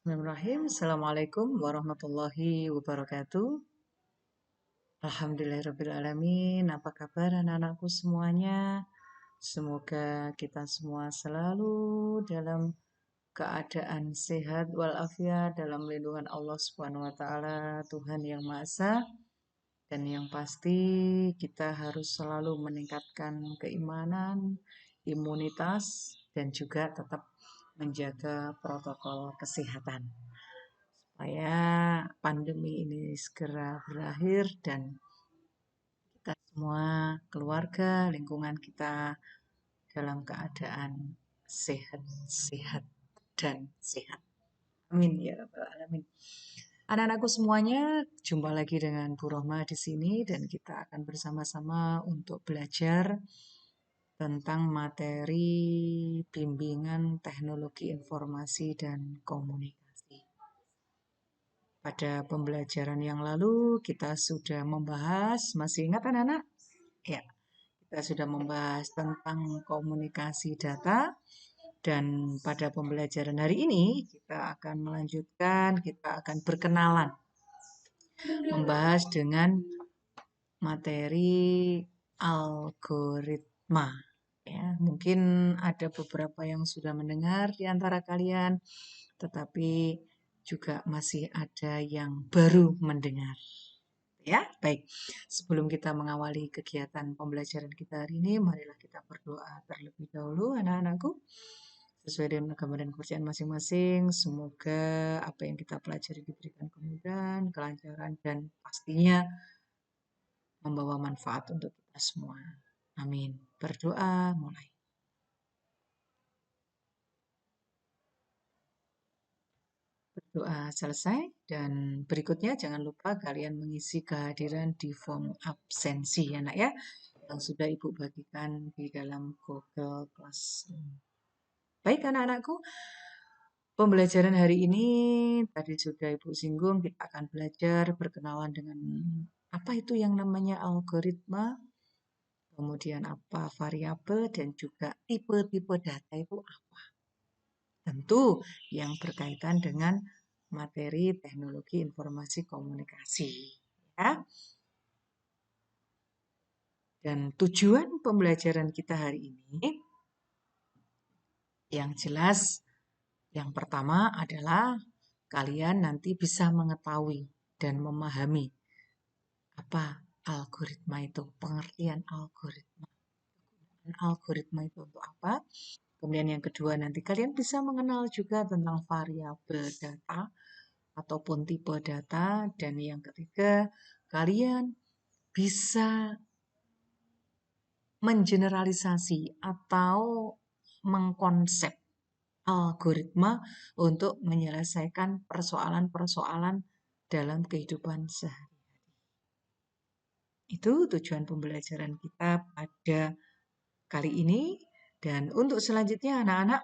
Bismillahirrahmanirrahim. Assalamualaikum warahmatullahi wabarakatuh. Alhamdulillahirrahmanirrahim. Apa kabar anak-anakku semuanya? Semoga kita semua selalu dalam keadaan sehat walafiat dalam lindungan Allah Subhanahu wa taala, Tuhan yang Maha Esa. Dan yang pasti kita harus selalu meningkatkan keimanan, imunitas dan juga tetap menjaga protokol kesehatan supaya pandemi ini segera berakhir dan kita semua, keluarga, lingkungan kita dalam keadaan sehat-sehat dan sehat. Amin ya rabbal alamin. Anak-anakku semuanya, jumpa lagi dengan Bu Rohma di sini dan kita akan bersama-sama untuk belajar tentang materi bimbingan teknologi informasi dan komunikasi. Pada pembelajaran yang lalu kita sudah membahas, masih ingat anak-anak? Ya, kita sudah membahas tentang komunikasi data dan pada pembelajaran hari ini kita akan melanjutkan, kita akan berkenalan membahas dengan materi algoritma. Ya, mungkin ada beberapa yang sudah mendengar di antara kalian, tetapi juga masih ada yang baru mendengar. Ya, baik. Sebelum kita mengawali kegiatan pembelajaran kita hari ini, marilah kita berdoa terlebih dahulu, anak-anakku. Sesuai dengan agama dan kepercayaan masing-masing, semoga apa yang kita pelajari diberikan kemudahan, kelancaran, dan pastinya membawa manfaat untuk kita semua. Amin. Berdoa mulai. Berdoa selesai dan berikutnya jangan lupa kalian mengisi kehadiran di form absensi ya nak ya yang sudah Ibu bagikan di dalam Google Classroom. Baik anak-anakku, pembelajaran hari ini tadi sudah Ibu singgung, kita akan belajar berkenalan dengan apa itu yang namanya algoritma, kemudian apa variabel dan juga tipe-tipe data itu apa. Tentu yang berkaitan dengan materi teknologi informasi komunikasi. Ya. Dan tujuan pembelajaran kita hari ini yang jelas yang pertama adalah kalian nanti bisa mengetahui dan memahami apa algoritma itu, pengertian algoritma. Algoritma itu untuk apa? Kemudian yang kedua nanti kalian bisa mengenal juga tentang variabel data ataupun tipe data. Dan yang ketiga, kalian bisa mengeneralisasi atau mengkonsep algoritma untuk menyelesaikan persoalan-persoalan dalam kehidupan sehari. Itu tujuan pembelajaran kita pada kali ini. Dan untuk selanjutnya anak-anak,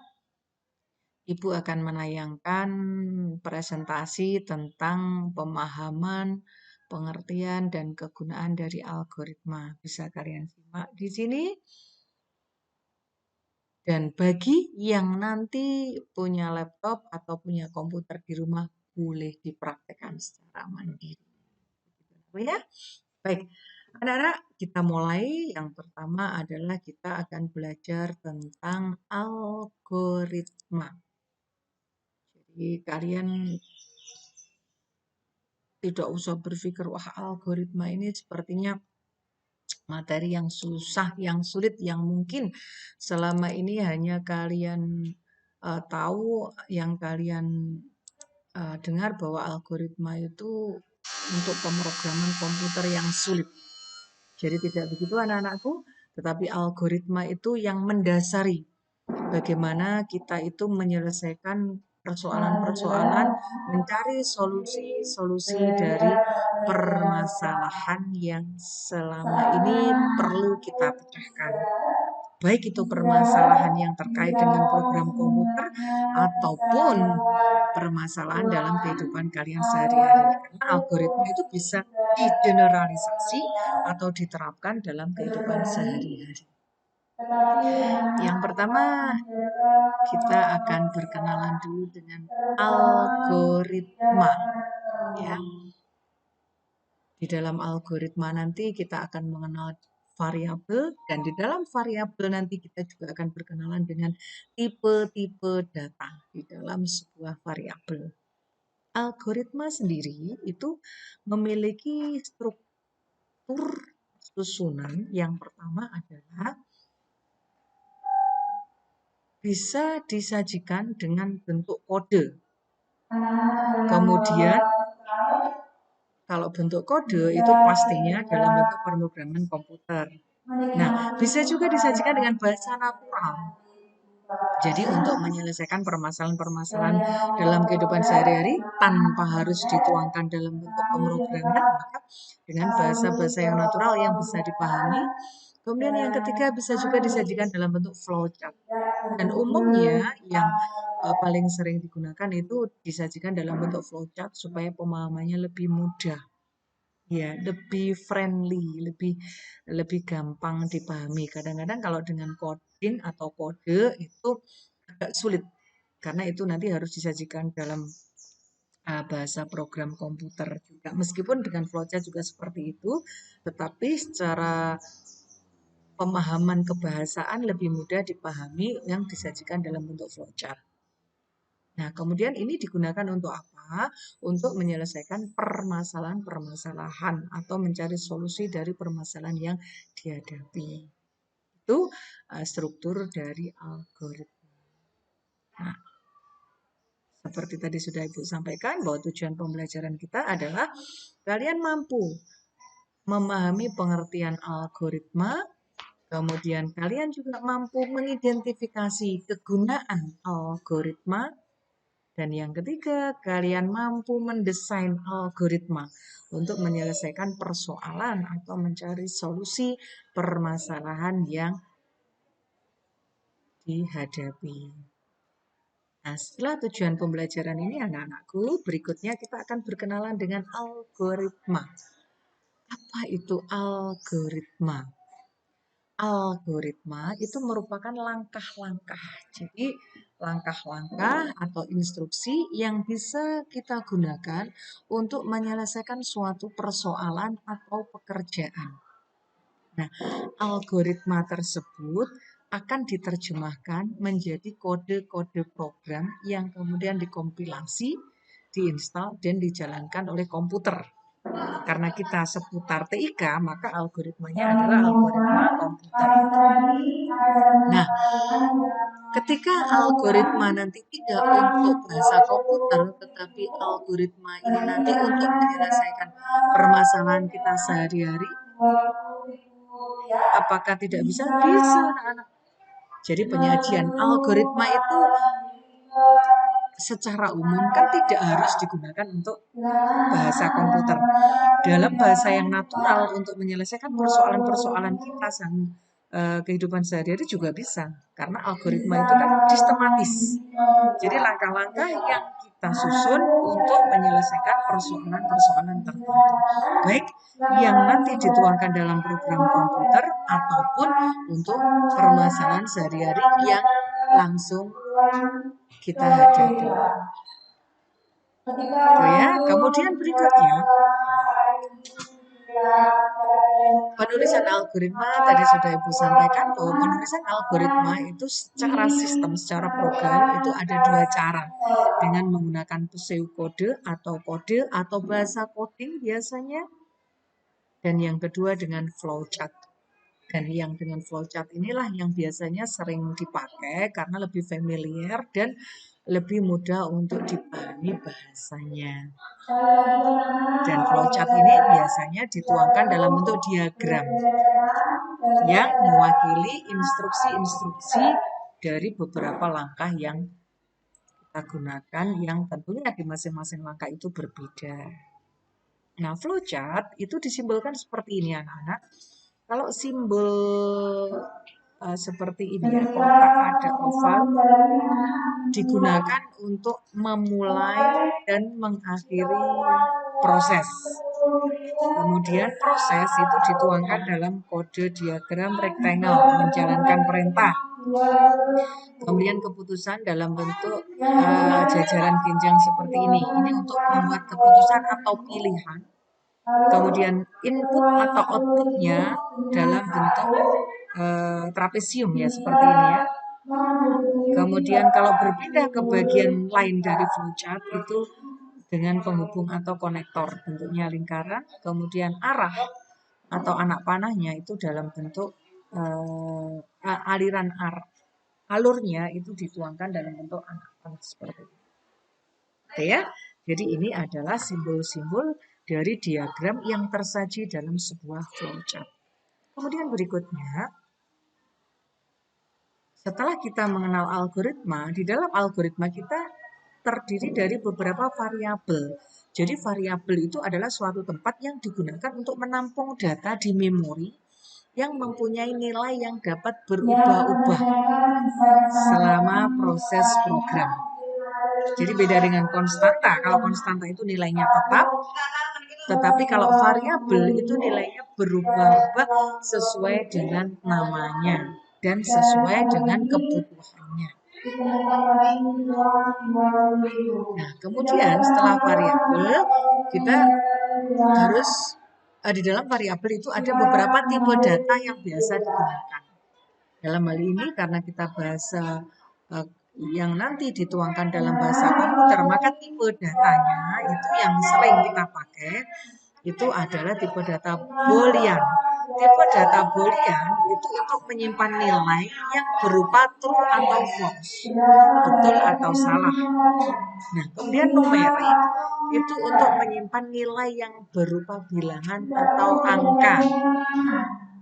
Ibu akan menayangkan presentasi tentang pemahaman, pengertian, dan kegunaan dari algoritma. Bisa kalian simak di sini. Dan bagi yang nanti punya laptop atau punya komputer di rumah, boleh dipraktekkan secara mandiri. Ya, baik. Anak-anak, kita mulai. Yang pertama adalah kita akan belajar tentang algoritma. Jadi kalian tidak usah berpikir, wah algoritma ini sepertinya materi yang susah, yang sulit, yang mungkin selama ini hanya kalian tahu, yang kalian dengar bahwa algoritma itu untuk pemrograman komputer yang sulit. Jadi tidak begitu anak-anakku, tetapi algoritma itu yang mendasari bagaimana kita itu menyelesaikan persoalan-persoalan, mencari solusi-solusi dari permasalahan yang selama ini perlu kita pecahkan. Baik itu permasalahan yang terkait dengan program komputer ataupun permasalahan dalam kehidupan kalian sehari-hari. Karena algoritma itu bisa digeneralisasi atau diterapkan dalam kehidupan sehari-hari. Yang pertama, kita akan berkenalan dulu dengan algoritma. Ya. Di dalam algoritma nanti kita akan mengenal variabel, dan di dalam variabel nanti kita juga akan berkenalan dengan tipe-tipe data di dalam sebuah variabel. Algoritma sendiri itu memiliki struktur susunan. Yang pertama adalah bisa disajikan dengan bentuk kode. Kemudian kalau bentuk kode itu pastinya dalam bentuk pemrograman komputer. Nah, bisa juga disajikan dengan bahasa natural. Jadi untuk menyelesaikan permasalahan-permasalahan dalam kehidupan sehari-hari tanpa harus dituangkan dalam bentuk pemrograman, maka dengan bahasa-bahasa yang natural yang bisa dipahami. Kemudian yang ketiga bisa juga disajikan dalam bentuk flowchart. Dan umumnya yang paling sering digunakan itu disajikan dalam bentuk flowchart supaya pemahamannya lebih mudah. Ya, lebih friendly, lebih gampang dipahami. Kadang-kadang kalau dengan coding atau kode itu agak sulit karena itu nanti harus disajikan dalam bahasa program komputer juga. Meskipun dengan flowchart juga seperti itu, tetapi secara pemahaman kebahasaan lebih mudah dipahami yang disajikan dalam bentuk flowchart. Nah, kemudian ini digunakan untuk apa? Untuk menyelesaikan permasalahan-permasalahan atau mencari solusi dari permasalahan yang dihadapi. Itu struktur dari algoritma. Nah, seperti tadi sudah Ibu sampaikan bahwa tujuan pembelajaran kita adalah kalian mampu memahami pengertian algoritma, kemudian kalian juga mampu mengidentifikasi kegunaan algoritma, dan yang ketiga, kalian mampu mendesain algoritma untuk menyelesaikan persoalan atau mencari solusi permasalahan yang dihadapi. Nah, setelah tujuan pembelajaran ini anak-anakku, berikutnya kita akan berkenalan dengan algoritma. Apa itu algoritma? Algoritma itu merupakan langkah-langkah. Jadi, langkah-langkah atau instruksi yang bisa kita gunakan untuk menyelesaikan suatu persoalan atau pekerjaan. Nah, algoritma tersebut akan diterjemahkan menjadi kode-kode program yang kemudian dikompilasi, diinstal, dan dijalankan oleh komputer. Karena kita seputar TIK, maka algoritmanya adalah algoritma komputer. Nah, ketika algoritma nanti tidak untuk bahasa komputer, tetapi algoritma ini nanti untuk menyelesaikan permasalahan kita sehari-hari, apakah tidak bisa? Bisa, anak-anak. Jadi penyajian algoritma itu secara umum kan tidak harus digunakan untuk bahasa komputer. Dalam bahasa yang natural untuk menyelesaikan persoalan-persoalan kita kehidupan sehari-hari juga bisa. Karena algoritma itu kan sistematis. Jadi langkah-langkah yang kita susun untuk menyelesaikan persoalan-persoalan tertentu. Baik yang nanti dituangkan dalam program komputer ataupun untuk permasalahan sehari-hari yang langsung kita hadapi. Itu ya. Kemudian berikutnya, penulisan algoritma tadi sudah Ibu sampaikan bahwa penulisan algoritma itu secara sistem, secara program itu ada dua cara, dengan menggunakan pseudokode atau bahasa coding biasanya, dan yang kedua dengan flowchart. Dan yang dengan flowchart inilah yang biasanya sering dipakai karena lebih familiar dan lebih mudah untuk dipahami bahasanya. Dan flowchart ini biasanya dituangkan dalam bentuk diagram yang mewakili instruksi-instruksi dari beberapa langkah yang kita gunakan yang tentunya di masing-masing langkah itu berbeda. Nah, flowchart itu disimbolkan seperti ini anak-anak. Kalau simbol seperti ini ya, kotak ada oval, digunakan untuk memulai dan mengakhiri proses. Kemudian proses itu dituangkan dalam kode diagram rectangle, menjalankan perintah. Kemudian keputusan dalam bentuk jajaran genjang seperti ini. Ini untuk membuat keputusan atau pilihan. Kemudian input atau outputnya dalam bentuk trapesium ya, seperti ini ya. Kemudian kalau berpindah ke bagian lain dari flowchart itu dengan penghubung atau konektor, bentuknya lingkaran. Kemudian arah atau anak panahnya itu dalam bentuk alurnya itu dituangkan dalam bentuk anak panah seperti ini. Oke ya. Jadi ini adalah simbol-simbol dari diagram yang tersaji dalam sebuah flowchart. Kemudian berikutnya, setelah kita mengenal algoritma, di dalam algoritma kita terdiri dari beberapa variabel. Jadi variabel itu adalah suatu tempat yang digunakan untuk menampung data di memori yang mempunyai nilai yang dapat berubah-ubah selama proses program. Jadi beda dengan konstanta. Kalau konstanta itu nilainya tetap, tetapi kalau variabel itu nilainya berubah-ubah sesuai dengan namanya dan sesuai dengan kebutuhannya. Nah, kemudian setelah variabel, kita harus di dalam variabel itu ada beberapa tipe data yang biasa digunakan. Dalam hal ini karena kita bahasa yang nanti dituangkan dalam bahasa komputer, maka tipe datanya itu yang sering kita pakai itu adalah tipe data Boolean. Tipe data Boolean itu untuk menyimpan nilai yang berupa true atau false, betul atau salah. Nah, kemudian numerik itu untuk menyimpan nilai yang berupa bilangan atau angka.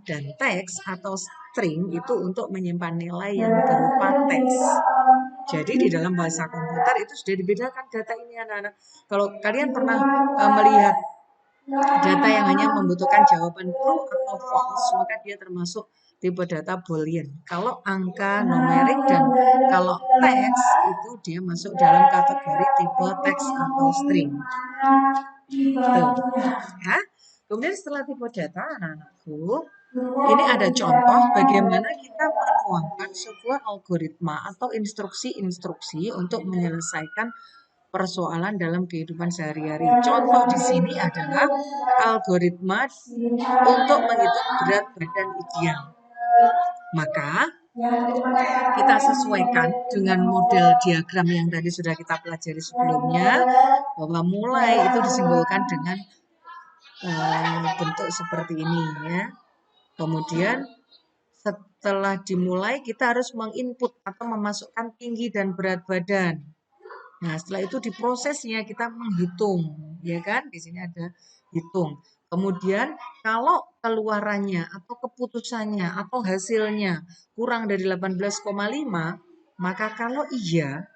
Dan teks atau string itu untuk menyimpan nilai yang berupa teks. Jadi di dalam bahasa komputer itu sudah dibedakan data ini anak-anak. Kalau kalian pernah melihat data yang hanya membutuhkan jawaban true atau false, maka dia termasuk tipe data Boolean. Kalau angka, numerik, dan kalau teks itu dia masuk dalam kategori tipe teks atau string. Tuh. Ya. Kemudian setelah tipe data, anak-anakku, ini ada contoh bagaimana kita menuangkan sebuah algoritma atau instruksi-instruksi untuk menyelesaikan persoalan dalam kehidupan sehari-hari. Contoh di sini adalah algoritma untuk menghitung berat badan ideal. Maka kita sesuaikan dengan model diagram yang tadi sudah kita pelajari sebelumnya, bahwa mulai itu disimbolkan dengan bentuk seperti ini ya. Kemudian setelah dimulai kita harus menginput atau memasukkan tinggi dan berat badan. Nah, setelah itu diprosesnya kita menghitung, ya kan? Di sini ada hitung. Kemudian kalau keluarannya atau keputusannya atau hasilnya kurang dari 18,5, maka kalau iya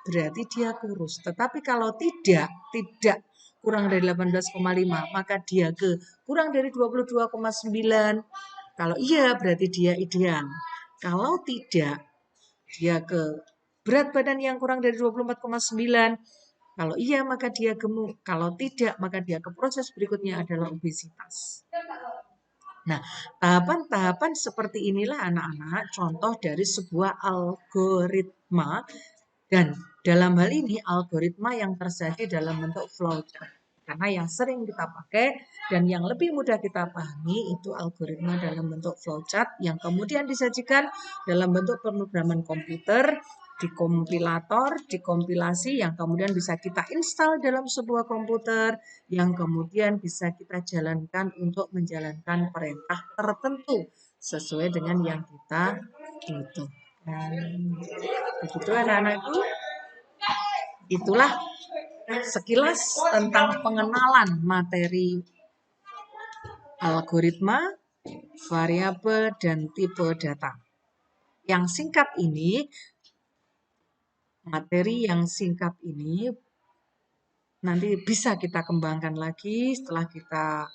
berarti dia kurus. Tetapi kalau tidak kurang dari 18,5, maka dia ke kurang dari 22,9. Kalau iya berarti dia ideal. Kalau tidak, dia ke berat badan yang kurang dari 24,9. Kalau iya maka dia gemuk. Kalau tidak maka dia ke proses berikutnya adalah obesitas. Nah, tahapan-tahapan seperti inilah anak-anak contoh dari sebuah algoritma, dan dalam hal ini algoritma yang terjadi dalam bentuk flowchart. Karena yang sering kita pakai dan yang lebih mudah kita pahami itu algoritma dalam bentuk flowchart yang kemudian disajikan dalam bentuk pemrograman komputer, di kompilator, dikompilasi yang kemudian bisa kita install dalam sebuah komputer yang kemudian bisa kita jalankan untuk menjalankan perintah tertentu sesuai dengan yang kita butuhkan. Begitu anak-anakku. Itulah sekilas tentang pengenalan materi algoritma, variabel, dan tipe data. Yang singkat ini, materi yang singkat ini nanti bisa kita kembangkan lagi setelah kita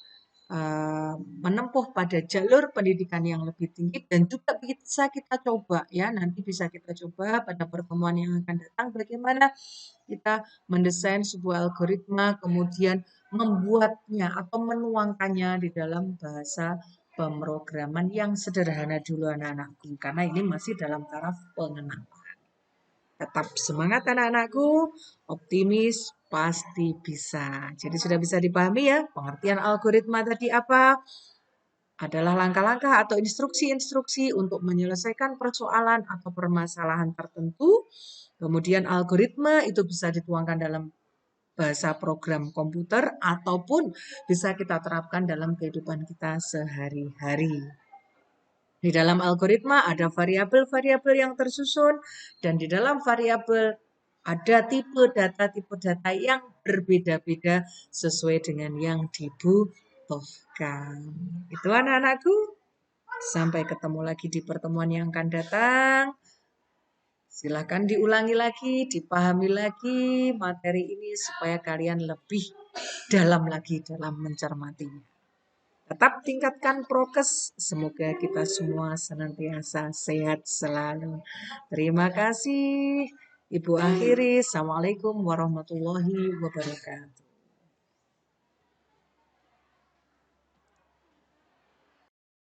menempuh pada jalur pendidikan yang lebih tinggi, dan juga bisa kita coba ya, nanti bisa kita coba pada pertemuan yang akan datang bagaimana kita mendesain sebuah algoritma, kemudian membuatnya atau menuangkannya di dalam bahasa pemrograman yang sederhana dulu anak-anakku, karena ini masih dalam taraf pengenalan. Tetap semangat anak-anakku, optimis, pasti bisa. Jadi sudah bisa dipahami ya pengertian algoritma tadi apa? Adalah langkah-langkah atau instruksi-instruksi untuk menyelesaikan persoalan atau permasalahan tertentu. Kemudian algoritma itu bisa dituangkan dalam bahasa program komputer ataupun bisa kita terapkan dalam kehidupan kita sehari-hari. Di dalam algoritma ada variabel-variabel yang tersusun dan di dalam variabel ada tipe data yang berbeda-beda sesuai dengan yang dibutuhkan. Itu anak-anakku. Sampai ketemu lagi di pertemuan yang akan datang. Silakan diulangi lagi, dipahami lagi materi ini supaya kalian lebih dalam lagi dalam mencermatinya. Tetap tingkatkan prokes. Semoga kita semua senantiasa sehat selalu. Terima kasih. Ibu akhiri. Assalamualaikum warahmatullahi wabarakatuh.